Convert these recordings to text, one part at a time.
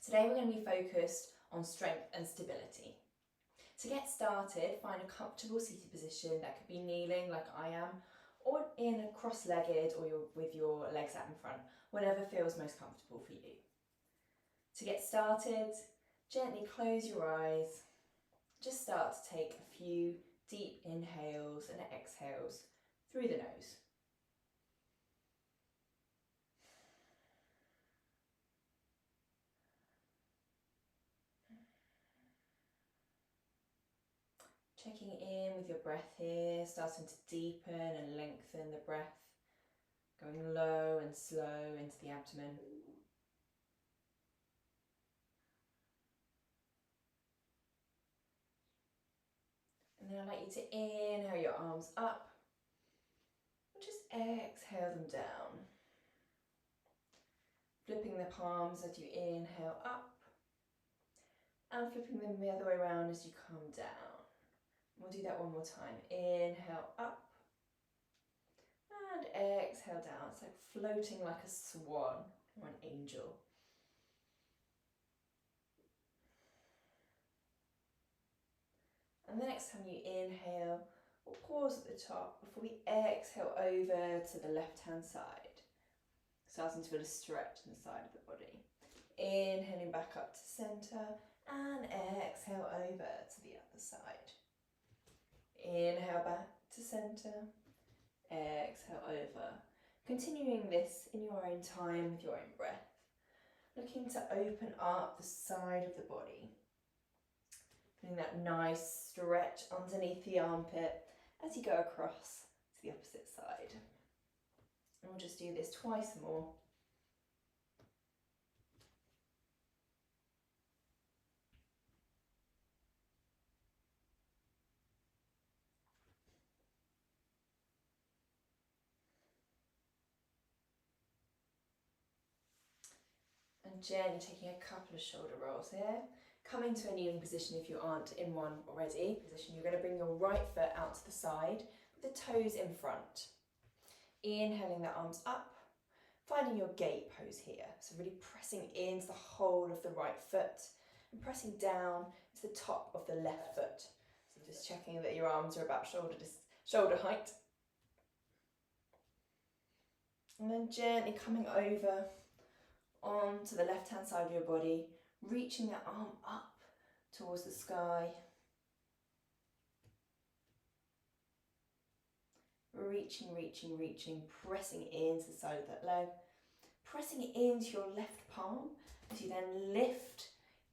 Today we're going to be focused on strength and stability. To get started, find a comfortable seated position. That could be kneeling like I am, or in a cross-legged, or with your legs out in front, whatever feels most comfortable for you. To get started, gently close your eyes. Just start to take a few deep inhales and exhales through the nose. Checking in with your breath here, starting to deepen and lengthen the breath, going low and slow into the abdomen. And then I'd like you to inhale your arms up, and just exhale them down. Flipping the palms as you inhale up, and flipping them the other way around as you come down. We'll do that one more time. Inhale up, and exhale down. It's like floating like a swan or an angel. And the next time you inhale, we'll pause at the top before we exhale over to the left-hand side. Starting to feel a stretch in the side of the body. Inhaling back up to centre and exhale over to the other side. Inhale back to centre, exhale over. Continuing this in your own time with your own breath. Looking to open up the side of the body. Feeling that nice stretch underneath the armpit as you go across to the opposite side. And we'll just do this twice more. And gently taking a couple of shoulder rolls here. Come into a kneeling position if you aren't in one already. You're going to bring your right foot out to the side with the toes in front. Inhaling the arms up, finding your gate pose here. So really pressing into the whole of the right foot and pressing down to the top of the left foot. So just checking that your arms are about shoulder height. And then gently coming over onto the left-hand side of your body, reaching that arm up towards the sky. Reaching, pressing into the side of that leg. Pressing it into your left palm as you then lift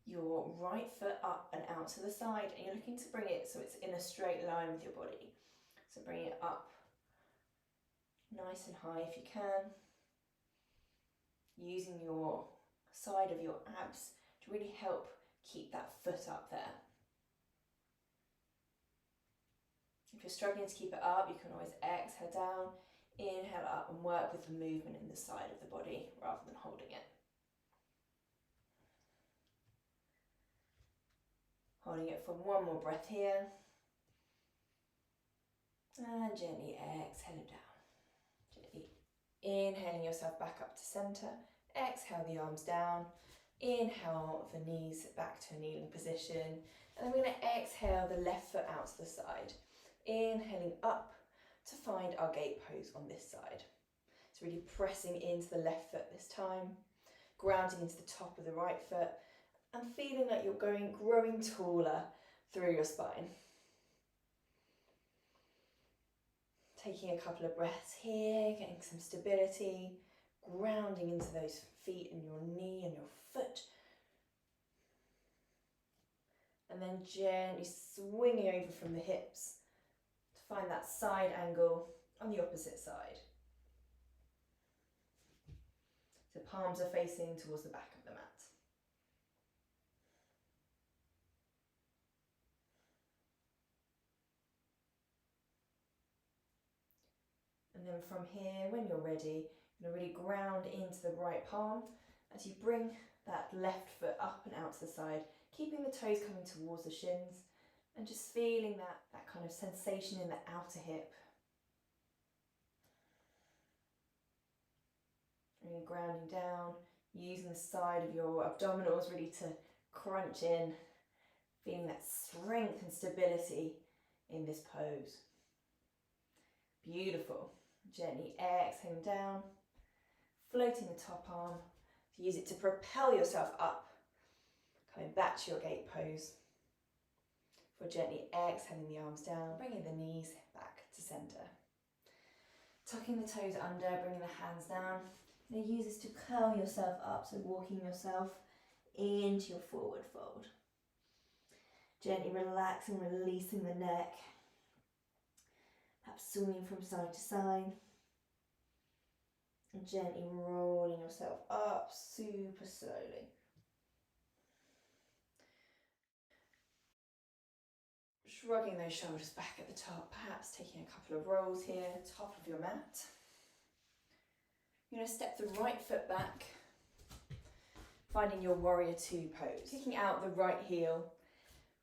your right foot up and out to the side, and you're looking to bring it so it's in a straight line with your body. So bring it up nice and high if you can. Using your side of your abs to really help keep that foot up there. If you're struggling to keep it up, you can always exhale down, inhale up, and work with the movement in the side of the body rather than holding it. Holding it for one more breath here. And gently exhaling down. Gently inhaling yourself back up to centre. Exhale the arms down. Inhale the knees back to a kneeling position. And then we're going to exhale the left foot out to the side. Inhaling up to find our gate pose on this side. So really pressing into the left foot this time. Grounding into the top of the right foot. And feeling like you're growing taller through your spine. Taking a couple of breaths here, getting some stability, grounding into those feet and your knee and your foot. And then gently swinging over from the hips to find that side angle on the opposite side. So palms are facing towards the back of the mat. And then from here, when you're ready, you're going to really ground into the right palm as you bring that left foot up and out to the side, keeping the toes coming towards the shins and just feeling that kind of sensation in the outer hip. And you're grounding down Using the side of your abdominals really to crunch in, feeling that strength and stability in this pose. Beautiful. Gently exhaling down, floating the top arm. Use it to propel yourself up, coming back to your gate pose. For gently exhaling the arms down, bringing the knees back to center. Tucking the toes under, bringing the hands down. Now use this to curl yourself up, so walking yourself into your forward fold. Gently relaxing, releasing the neck. Perhaps swinging from side to side. And gently rolling yourself up super slowly. Shrugging those shoulders back at the top, perhaps taking a couple of rolls here, top of your mat. You're going to step the right foot back, finding your warrior two pose. Kicking out the right heel,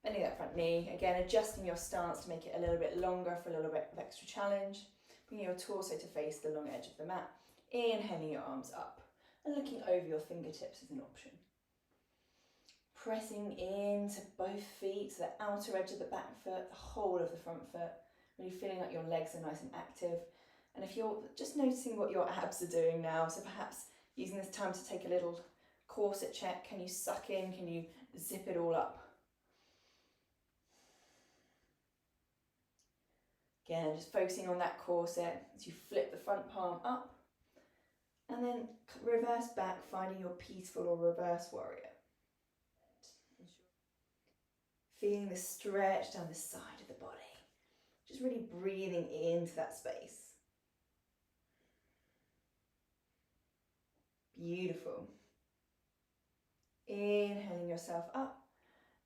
bending that front knee, again adjusting your stance to make it a little bit longer for a little bit of extra challenge. Bringing your torso to face the long edge of the mat. Inhaling your arms up and looking over your fingertips is an option. Pressing into both feet, so the outer edge of the back foot, the whole of the front foot, really feeling like your legs are nice and active. And if you're just noticing what your abs are doing now, so perhaps using this time to take a little corset check. Can you suck in? Can you zip it all up? Again, just focusing on that corset as you flip the front palm up and then reverse back, finding your peaceful or reverse warrior. Feeling the stretch down the side of the body. Just really breathing into that space. Beautiful. Inhaling yourself up.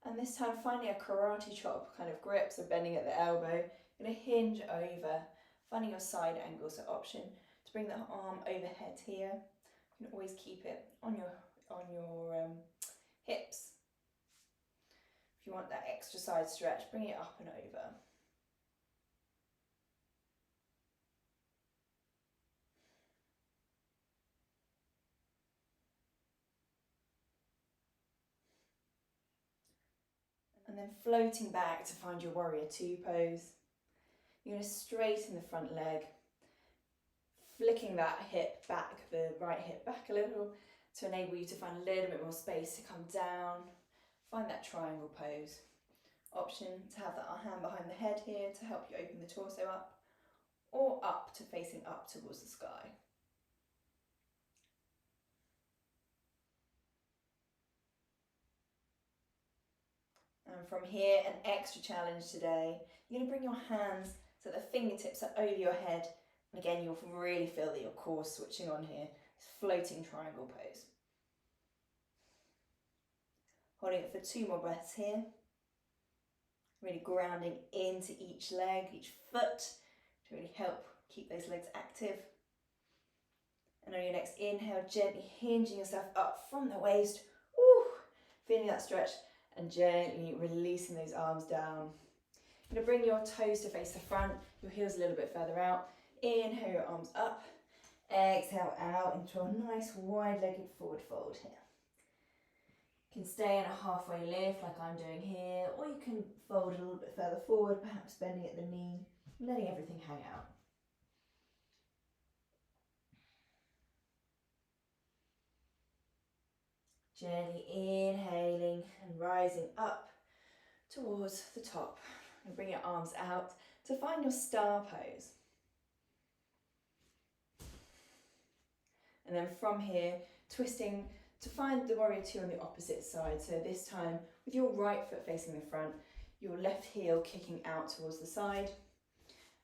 And this time finding a karate chop kind of grip, so bending at the elbow. You're going to hinge over, finding your side angle, so option to bring the arm overhead here. You can always keep it on your hips. If you want that extra side stretch, bring it up and over. And then floating back to find your warrior two pose. You're going to straighten the front leg, flicking that hip back, the right hip back a little, to enable you to find a little bit more space to come down. Find that triangle pose. Option to have that hand behind the head here to help you open the torso up, or up to facing up towards the sky. And from here, an extra challenge today. You're going to bring your hands so the fingertips are over your head. And again, you'll really feel that your core switching on here. This floating triangle pose. Holding it for 2 more breaths here. Really grounding into each leg, each foot, to really help keep those legs active. And on your next inhale, gently hinging yourself up from the waist. Woo, feeling that stretch. And gently releasing those arms down. You're going to bring your toes to face the front, your heels a little bit further out. Inhale your arms up. Exhale out into a nice wide-legged forward fold here. You can stay in a halfway lift like I'm doing here, or you can fold a little bit further forward, perhaps bending at the knee, letting everything hang out. Gently inhaling and rising up towards the top. And bring your arms out to find your star pose. And then from here, twisting to find the warrior two on the opposite side. So this time with your right foot facing the front, your left heel kicking out towards the side.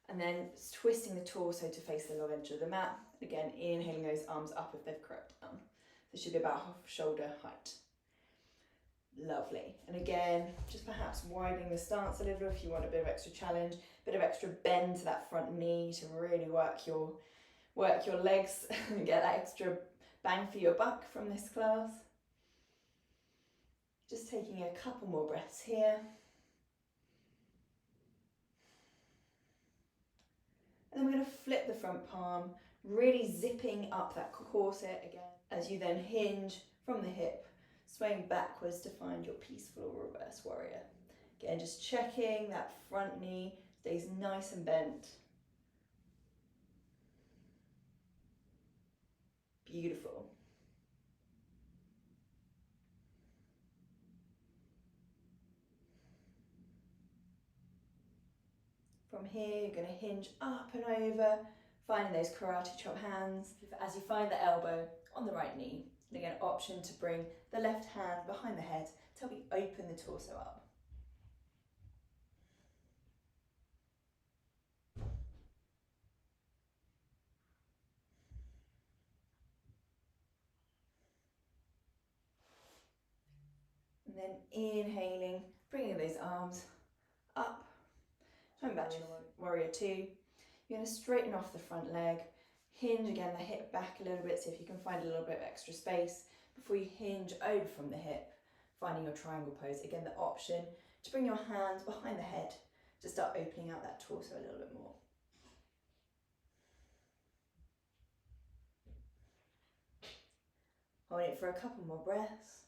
And then twisting the torso to face the long edge of the mat. Again, inhaling those arms up if they've crept down. So it should be about half shoulder height. Lovely. And again, just perhaps widening the stance a little if you want a bit of extra challenge, a bit of extra bend to that front knee to really work your legs and get that extra bang for your buck from this class. Just taking a couple more breaths here. And then we're going to flip the front palm, really zipping up that corset again. as you then hinge from the hip, swaying backwards to find your peaceful reverse warrior. Again, just checking that front knee stays nice and bent. Beautiful. From here, you're going to hinge up and over, finding those karate chop hands. As you find the elbow on the right knee, and again, option to bring the left hand behind the head to help you open the torso up. And then inhaling, bringing those arms up, coming back to warrior two. You're going to straighten off the front leg, hinge again the hip back a little bit, see if you can find a little bit of extra space before you hinge over from the hip, finding your triangle pose. Again, the option to bring your hands behind the head to start opening out that torso a little bit more. Hold it for a couple more breaths.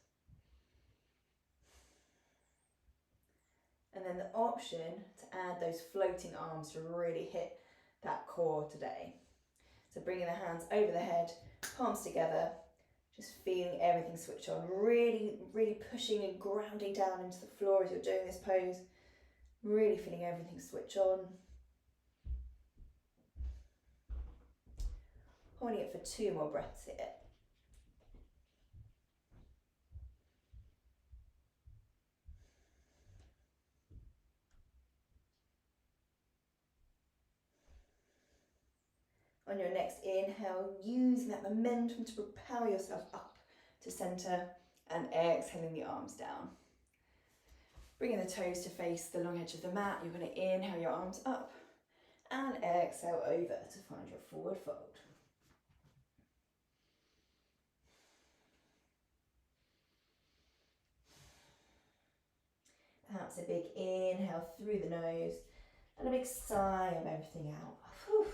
And then the option to add those floating arms to really hit that core today. So bringing the hands over the head, palms together, just feeling everything switch on, really, really pushing and grounding down into the floor as you're doing this pose, really feeling everything switch on. Holding it for 2 more breaths here. On your next inhale, using that momentum to propel yourself up to center and exhaling the arms down. Bringing the toes to face the long edge of the mat, you're going to inhale your arms up and exhale over to find your forward fold. Perhaps a big inhale through the nose and a big sigh of everything out. Whew.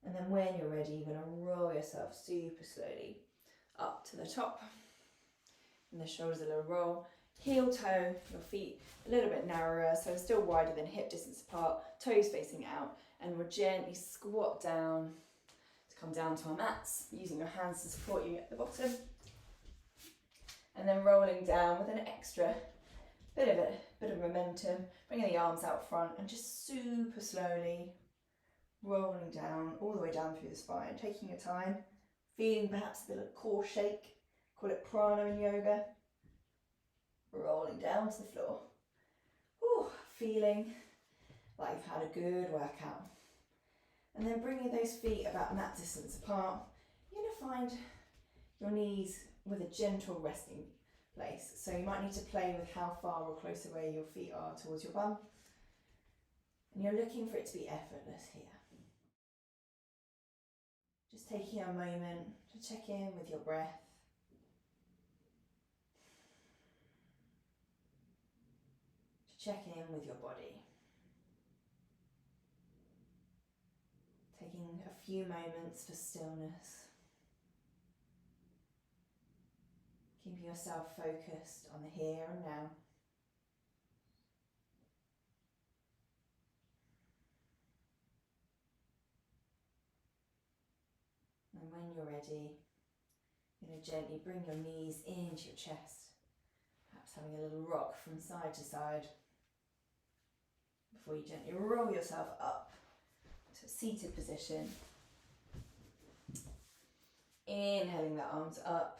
And then when you're ready, you're going to roll yourself super slowly up to the top. And the shoulders a little roll. Heel toe, your feet a little bit narrower, so still wider than hip distance apart, toes facing out, and we'll gently squat down to come down to our mats, using your hands to support you at the bottom. And then rolling down with an extra bit of momentum, bringing the arms out front and just super slowly rolling down, all the way down through the spine, taking your time, feeling perhaps a bit of core shake, call it prana in yoga. Rolling down to the floor. Ooh, feeling like you've had a good workout. And then bringing those feet about mat distance apart, you're going to find your knees with a gentle resting place. So you might need to play with how far or close away your feet are towards your bum. And you're looking for it to be effortless here. Just taking a moment to check in with your breath. To check in with your body. Taking a few moments for stillness. Keeping yourself focused on the here and now. And when you're ready, you're going to gently bring your knees into your chest, perhaps having a little rock from side to side, before you gently roll yourself up to a seated position. Inhaling the arms up,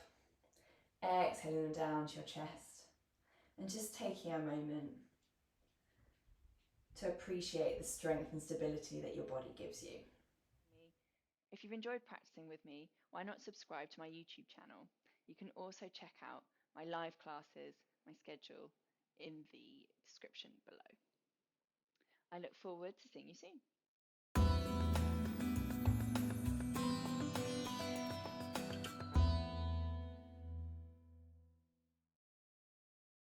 exhaling them down to your chest, and just taking a moment to appreciate the strength and stability that your body gives you. If you've enjoyed practicing with me, why not subscribe to my YouTube channel? You can also check out my live classes, my schedule in the description below. I look forward to seeing you soon.